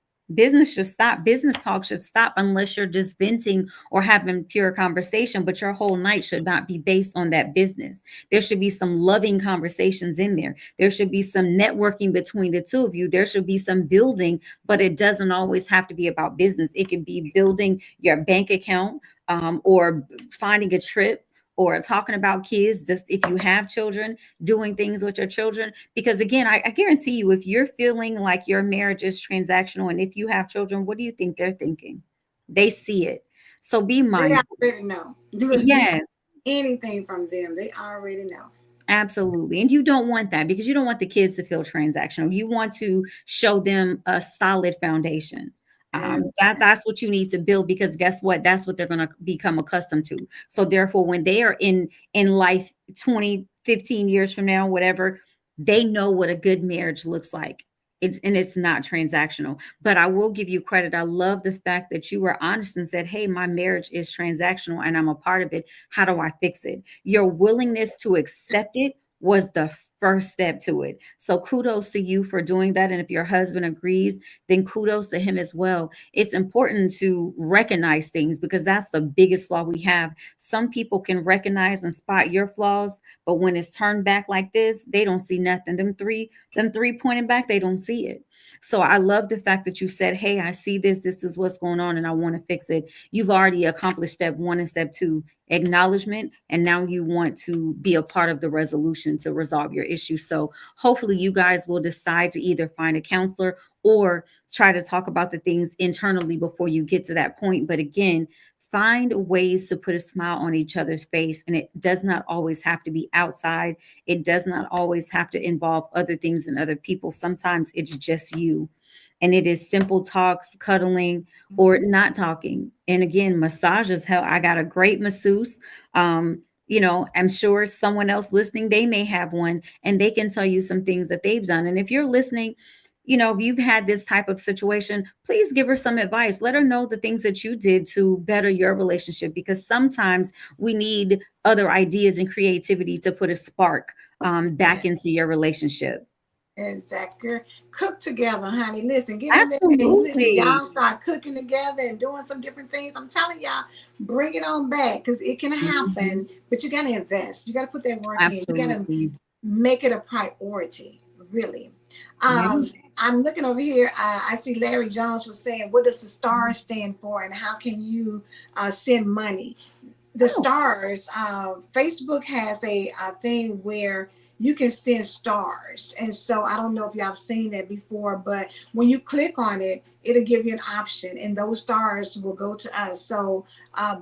should stop. Business talk should stop, unless you're just venting or having pure conversation. But your whole night should not be based on that business. There should be some loving conversations in there. There should be some networking between the two of you. There should be some building, but it doesn't always have to be about business. It can be building your bank account, or finding a trip, or talking about kids. Just if you have children, doing things with your children. Because again, I guarantee you, if you're feeling like your marriage is transactional, and if you have children, what do you think they're thinking? They see it. So be They mindful. already know. Do it be Yes, anything from them. They already know. absolutely. And you don't want that, because you don't want the kids to feel transactional. You want to show them a solid foundation. And That's what you need to build, because guess what? That's what they're going to become accustomed to. So therefore, when they are in life 20, 15 years from now, whatever, they know what a good marriage looks like. It's not transactional. But I will give you credit. I love the fact that you were honest and said, hey, my marriage is transactional and I'm a part of it. How do I fix it? Your willingness to accept it was the first step to it. So kudos to you for doing that. And if your husband agrees, then kudos to him as well. It's important to recognize things because that's the biggest flaw we have. Some people can recognize and spot your flaws, but when it's turned back like this, they don't see nothing. Them three pointing back, they don't see it. So I love the fact that you said, hey, I see this. This is what's going on and I want to fix it. You've already accomplished step one and step two, acknowledgement. And now you want to be a part of the resolution to resolve your issue. So hopefully you guys will decide to either find a counselor or try to talk about the things internally before you get to that point. But again, find ways to put a smile on each other's face. And it does not always have to be outside. It does not always have to involve other things and other people. Sometimes it's just you. And it is simple talks, cuddling, or not talking. And again, massages help. I got a great masseuse. I'm sure someone else listening, they may have one and they can tell you some things that they've done. And if you're listening, if you've had this type of situation, please give her some advice. Let her know the things that you did to better your relationship, because sometimes we need other ideas and creativity to put a spark back into your relationship. Exactly. Cook together, honey. Listen, get in there and listen. Absolutely. Y'all start cooking together and doing some different things. I'm telling y'all, bring it on back because it can Mhm. happen. But you got to invest. You got to put that work in. You got to Absolutely. make it a priority, really. Yeah. I'm looking over here. I see Larry Jones was saying, what does the star stand for and how can you send money? The Oh, stars, Facebook has a thing where you can send stars. And so I don't know if y'all have seen that before, but when you click on it, it'll give you an option and those stars will go to us. So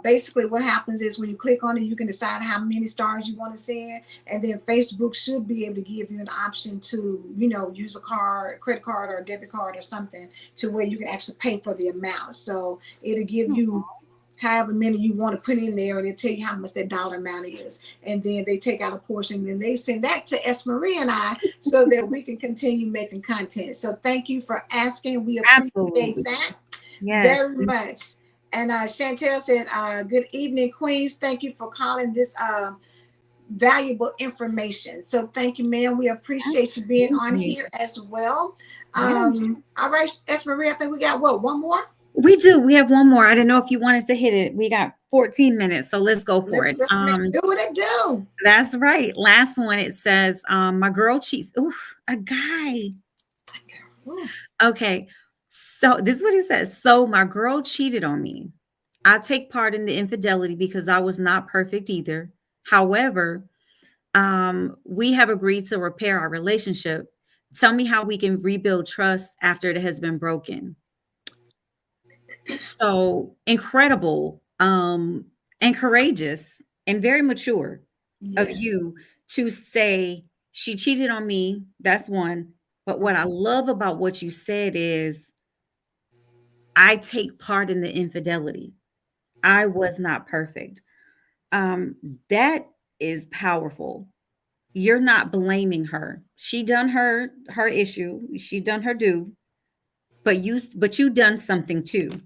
basically what happens is when you click on it, you can decide how many stars you want to send. And then Facebook should be able to give you an option to, use a card, credit card or a debit card or something to where you can actually pay for the amount. So it'll give you however many you want to put in there and they tell you how much that dollar amount is. And then they take out a portion and they send that to S. Marie and I so that we can continue making content. So thank you for asking. We appreciate absolutely. that Yes. very much. And Chantel said, good evening, Queens. Thank you for calling this valuable information. So thank you, ma'am. We appreciate you being on Absolutely. here as well. Yeah. All right, S. Marie, I think we got what, one more? We do. We have one more. I don't know if you wanted to hit it. We got 14 minutes, so let's go for it. Let's make do what it do. That's right. Last one, it says, my girl cheats. Oof, a guy. Ooh. Okay. So this is what he says. So my girl cheated on me. I take part in the infidelity because I was not perfect either. However, we have agreed to repair our relationship. Tell me how we can rebuild trust after it has been broken. So incredible, and courageous and very mature of Yes. you to say she cheated on me. That's one. But what I love about what you said is I take part in the infidelity. I was not perfect. Um, that is powerful. You're not blaming her. She done her issue. She done her due, but you done something too.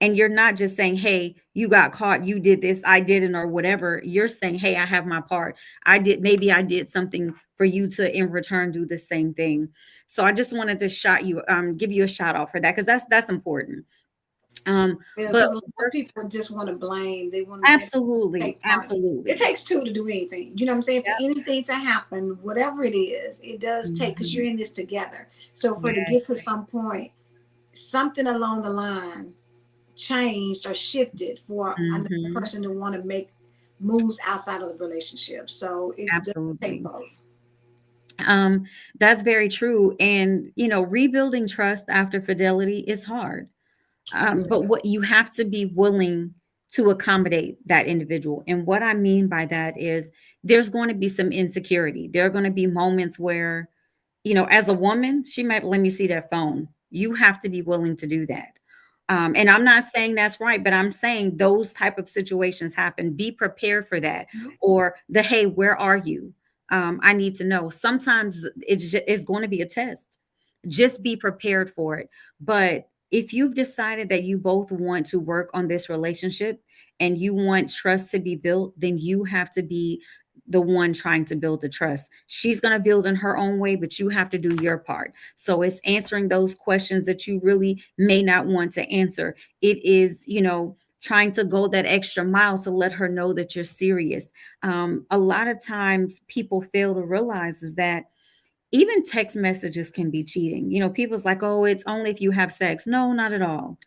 And you're not just saying, hey, you got caught, you did this, I didn't, or whatever. You're saying, hey, I have my part. Maybe I did something for you to in return do the same thing. So I just wanted to give you a shout out for that because that's important. Yes, But because a lot of people just want to blame. They want to absolutely, take part. It absolutely. takes two to do anything. You know what I'm saying? For Yep. anything to happen, whatever it is, it does take because you're Mhm. in this together. So for it to Yes. get to some point, something along the line changed or shifted for another Mhm. person to want to make moves outside of the relationship. So it does take Absolutely. both. Um, that's very true. And rebuilding trust after fidelity is hard. Really. But what you have to be willing to accommodate that individual. And what I mean by that is there's going to be some insecurity. There are going to be moments where, as a woman, she might let me see that phone. You have to be willing to do that. And I'm not saying that's right, but I'm saying those type of situations happen. Be prepared for that. Or hey, where are you? I need to know. Sometimes it's going to be a test. just be prepared for it. But if you've decided that you both want to work on this relationship and you want trust to be built, then you have to be the one trying to build the trust. She's going to build in her own way, but you have to do your part. So it's answering those questions that you really may not want to answer. It is, trying to go that extra mile to let her know that you're serious. A lot of times people fail to realize is that even text messages can be cheating. People's like, oh, it's only if you have sex. No, not at all.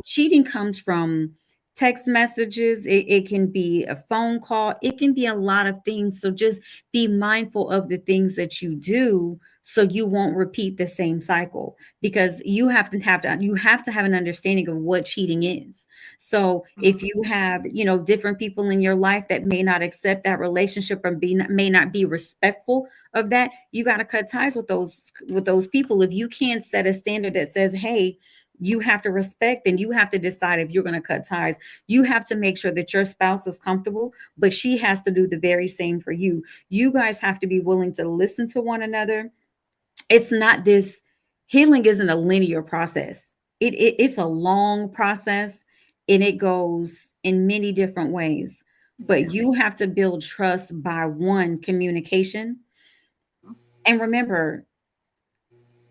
Cheating comes from text messages. It can be a phone call. It can be a lot of things. So just be mindful of the things that you do so you won't repeat the same cycle, because you have to have an understanding of what cheating is. So if you have, different people in your life that may not accept that relationship or may not be respectful of that, you got to cut ties with those people. If you can't set a standard that says, hey, you have to respect, and you have to decide if you're going to cut ties. You have to make sure that your spouse is comfortable, but she has to do the very same for you. You guys have to be willing to listen to one another. It's not this Healing isn't a linear process. It's a long process, and it goes in many different ways. Yeah. But you have to build trust by one, communication. And remember,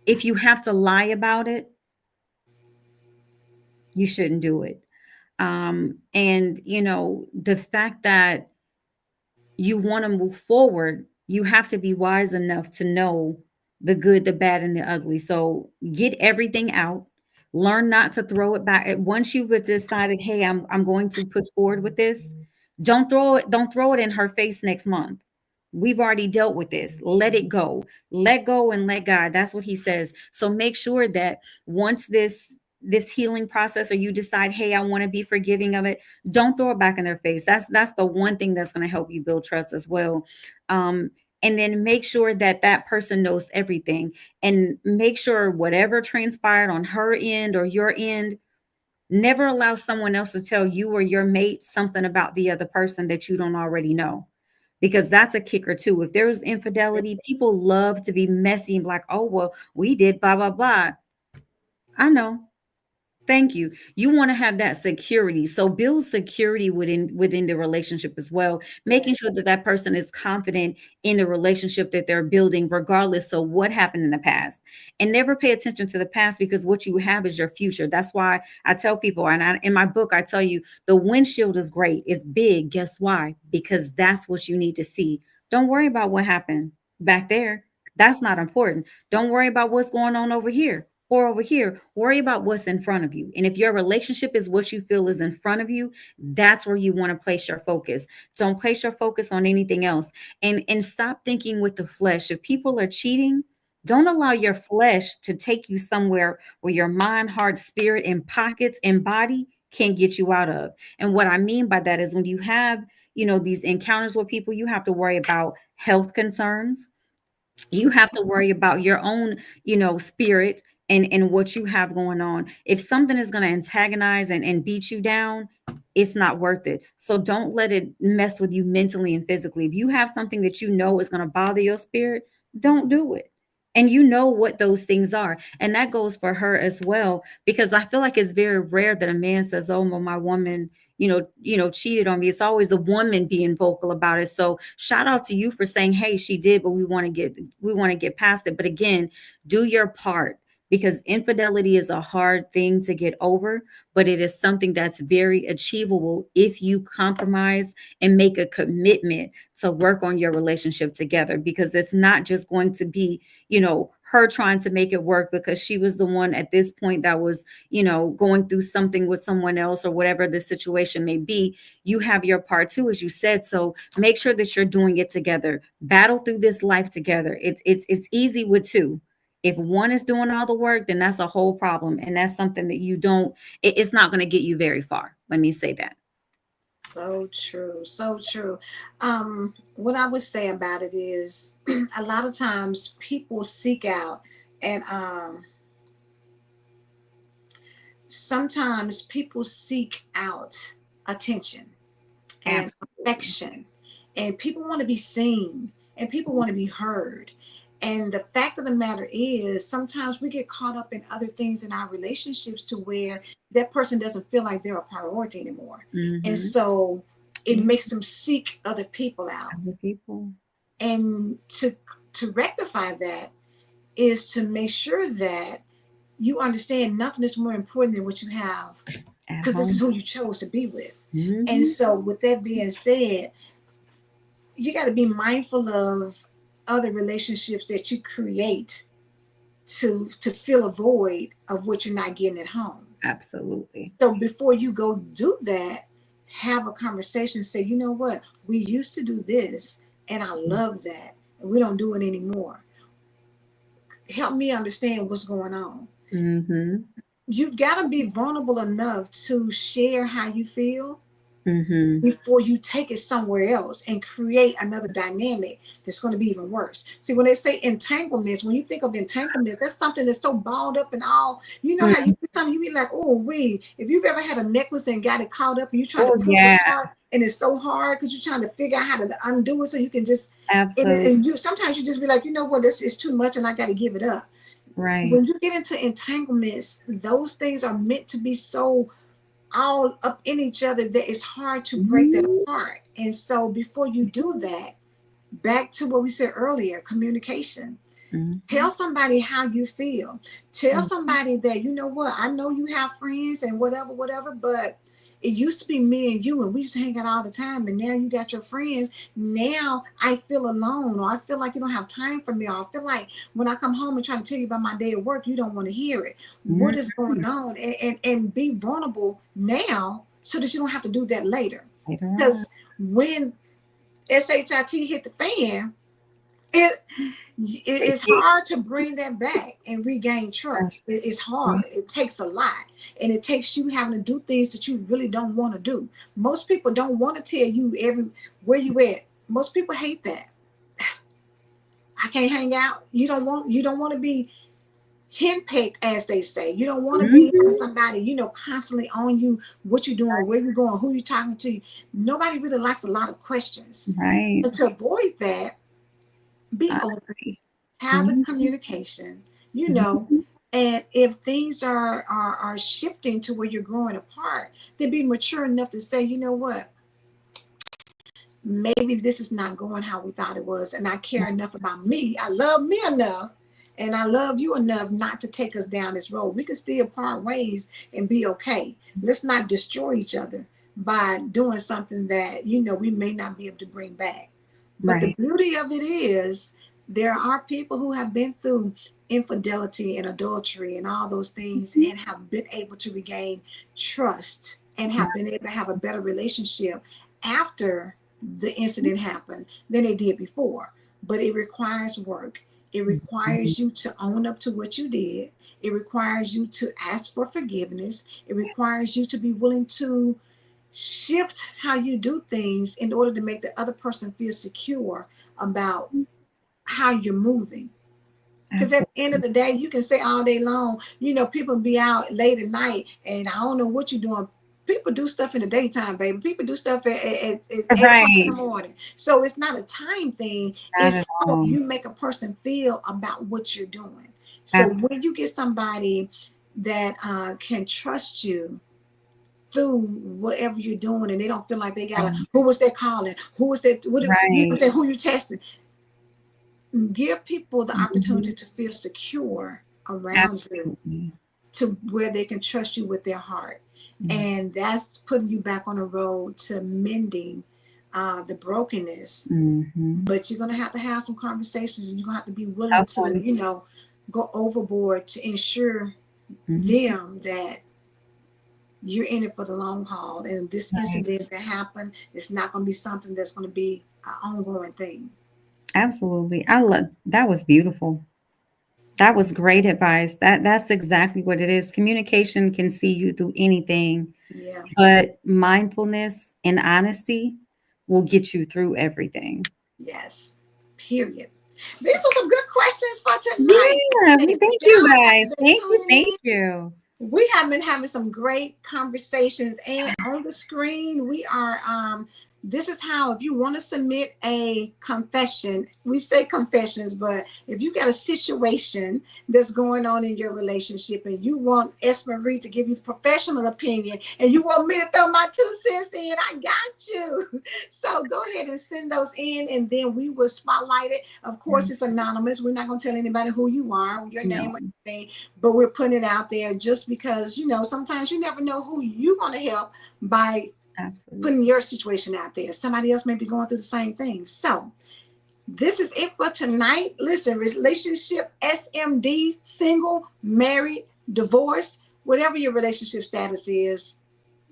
if you have to lie about it, you shouldn't do it. And the fact that you want to move forward, you have to be wise enough to know the good, the bad, and the ugly. So get everything out. Learn not to throw it back. Once you've decided, hey, I'm going to push forward with this, don't throw it in her face next month. We've already dealt with this. Let it go. Let go and let God. That's what he says. So make sure that once this healing process, or you decide, hey, I want to be forgiving of it, don't throw it back in their face. That's the one thing that's going to help you build trust as well. And then make sure that that person knows everything, and make sure whatever transpired on her end or your end, never allow someone else to tell you or your mate something about the other person that you don't already know, because that's a kicker too. If there's infidelity, people love to be messy and be like, oh, well, we did blah blah blah. I know. Thank you. You want to have that security. So build security within the relationship as well, making sure that that person is confident in the relationship that they're building, regardless of what happened in the past. And never pay attention to the past, because what you have is your future. That's why I tell people, and in my book, I tell you the windshield is great. It's big. Guess why? Because that's what you need to see. Don't worry about what happened back there. That's not important. Don't worry about what's going on over here or over here. Worry about what's in front of you. And if your relationship is what you feel is in front of you, that's where you want to place your focus. Don't place your focus on anything else. And stop thinking with the flesh. If people are cheating, don't allow your flesh to take you somewhere where your mind, heart, spirit, and pockets and body can't get you out of. And what I mean by that is when you have, these encounters with people, you have to worry about health concerns. You have to worry about your own, spirit, and what you have going on. If something is going to antagonize and beat you down, it's not worth it. So don't let it mess with you mentally and physically. If you have something that you know is going to bother your spirit, don't do it. And you know what those things are. And that goes for her as well, because I feel like it's very rare that a man says, oh, well, my woman, cheated on me. It's always the woman being vocal about it. So shout out to you for saying, hey, she did, but we want to get past it. But again, do your part, because infidelity is a hard thing to get over, but it is something that's very achievable if you compromise and make a commitment to work on your relationship together, because it's not just going to be, her trying to make it work because she was the one at this point that was, going through something with someone else, or whatever the situation may be. You have your part too, as you said. So make sure that you're doing it together. Battle through this life together. It's easy with two. If one is doing all the work, then that's a whole problem, and that's something that you don't. It's not going to get you very far. Let me say that. So true, so true. What I would say about it is, a lot of times people seek out, and sometimes people seek out attention and Absolutely. affection, and people want to be seen, and people want to be heard. And the fact of the matter is, sometimes we get caught up in other things in our relationships to where that person doesn't feel like they're a priority anymore. And Mm-hmm. so it Yeah. makes them seek other people out. Other people. And to rectify that is to make sure that you understand nothing is more important than what you have, At because this is home. who you chose to be with. And Mm-hmm. so, with that being said, you got to be mindful of other relationships that you create to fill a void of what you're not getting at home. Absolutely. So before you go do that, have a conversation. Say, you know what, we used to do this, and I love that, and we don't do it anymore. Help me understand what's going on. Mm-hmm. You've got to be vulnerable enough to share how you feel Mm-hmm. before you take it somewhere else and create another dynamic that's going to be even worse. See, when they say entanglements, when you think of entanglements, that's something that's so balled up and all. You know how you something you be like, oh, if you've ever had a necklace and got it caught up and you're trying to Oh pull it yeah, apart and it's so hard because you're trying to figure out how to undo it so you can just absolutely and you sometimes you just be like, you know what, this is too much and I got to give it up. right. When you get into entanglements, those things are meant to be so all up in each other that it's hard to break that Mhm. apart. And so before you do that, back to what we said earlier, communication. Tell Mhm. somebody how you feel. Tell Mhm. somebody that, you know what, I know you have friends and whatever, whatever, but it used to be me and you, and we used to hang out all the time. And now you got your friends. Now I feel alone, or I feel like you don't have time for me, or I feel like when I come home and try to tell you about my day at work, you don't want to hear it. What is going Mhm. on? And be vulnerable now so that you don't have to do that later. Later on. Because when SHIT hit the fan, it it's hard to bring that back and regain trust. It's hard. It takes a lot, and it takes you having to do things that you really don't want to do. Most people don't want to tell you every where you at. Most people hate that. I can't hang out. You don't want to be henpecked, as they say. You don't want to be having Mhm. somebody, constantly on you, what you're doing, where you're going, who you're talking to. Nobody really likes a lot of questions. Right. And to avoid that, be I open, agree. have the Mhm. communication, Mhm. and if things are shifting to where you're growing apart, then be mature enough to say, you know what, maybe this is not going how we thought it was, and I care enough about me. I love me enough, and I love you enough not to take us down this road. We can still part ways and be okay. Let's not destroy each other by doing something that we may not be able to bring back. But the Right. beauty of it is, there are people who have been through infidelity and adultery and all those things Mhm. and have been able to regain trust and have been able to have a better relationship after the incident happened than they did before. But it requires work. It Mhm. requires you to own up to what you did. It requires you to ask for forgiveness. It requires you to be willing to shift how you do things in order to make the other person feel secure about how you're moving. Because at the end of Absolutely. the day, you can say all day long, people be out late at night and I don't know what you're doing. People do stuff in the daytime, baby. People do stuff at 8 o'clock in Right. the morning. So it's not a time thing. Not It's at how all. you make a person feel about what you're doing. So Ab- when you get somebody that can trust you through whatever you're doing, and they don't feel like they gotta, who was that calling, who was that, Right. who you testing, give people the Mhm. opportunity to feel secure around you, Absolutely. to where they can trust you with their heart. Mm. And that's putting you back on the road to mending the brokenness. Mhm. But you're going to have some conversations, and you're going to have to be willing Tough to, ones. go overboard to ensure Mhm. them that you're in it for the long haul. And this Right. incident that happened, it's not going to be something that's going to be an ongoing thing. Absolutely. I love that was beautiful. That was great advice. That's exactly what it is. Communication can see you through anything, Yeah. but mindfulness and honesty will get you through everything. Yes. Period. These are some good questions for tonight. Yeah, And we thank you y'all have guys. been Thank you. tuning Thank in. you. We have been having some great conversations, and on the screen we are this is how, if you want to submit a confession, we say confessions, but if you got a situation that's going on in your relationship and you want Marie to give you professional opinion and you want me to throw my 2 cents in, I got you. So go ahead and send those in, and then we will spotlight it. Of course, it's anonymous. We're not going to tell anybody who you are, your name, No, or anything, but we're putting it out there just because, sometimes you never know who you're going to help by putting absolutely. your situation out there. Somebody else may be going through the same thing. So this is it for tonight. Listen, relationship SMD, single, married, divorced, whatever your relationship status is,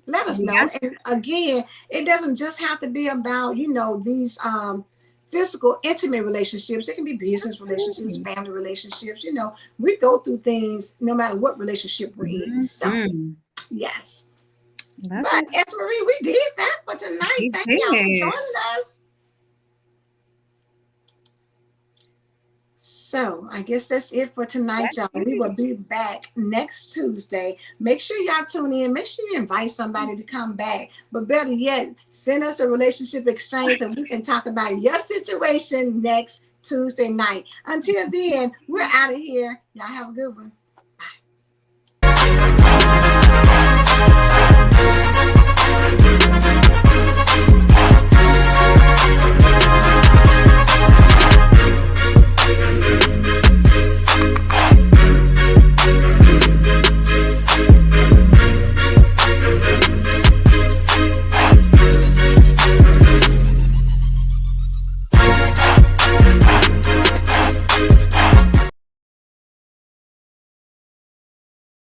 let us We know. got And again, it doesn't just have to be about, these physical, intimate relationships. It can be business relationships, absolutely. family relationships. We go through things no matter what relationship we're in. So, Mhm. yes. Love But it. Marie, we did that for tonight. We Thank y'all for did. joining us. So I guess that's it for tonight, That's y'all. We will it. be back next Tuesday. Make sure y'all tune in. Make sure you invite somebody to come back. But better yet, send us a relationship exchange and we can talk about your situation next Tuesday night. Until then, we're out of here. Y'all have a good one.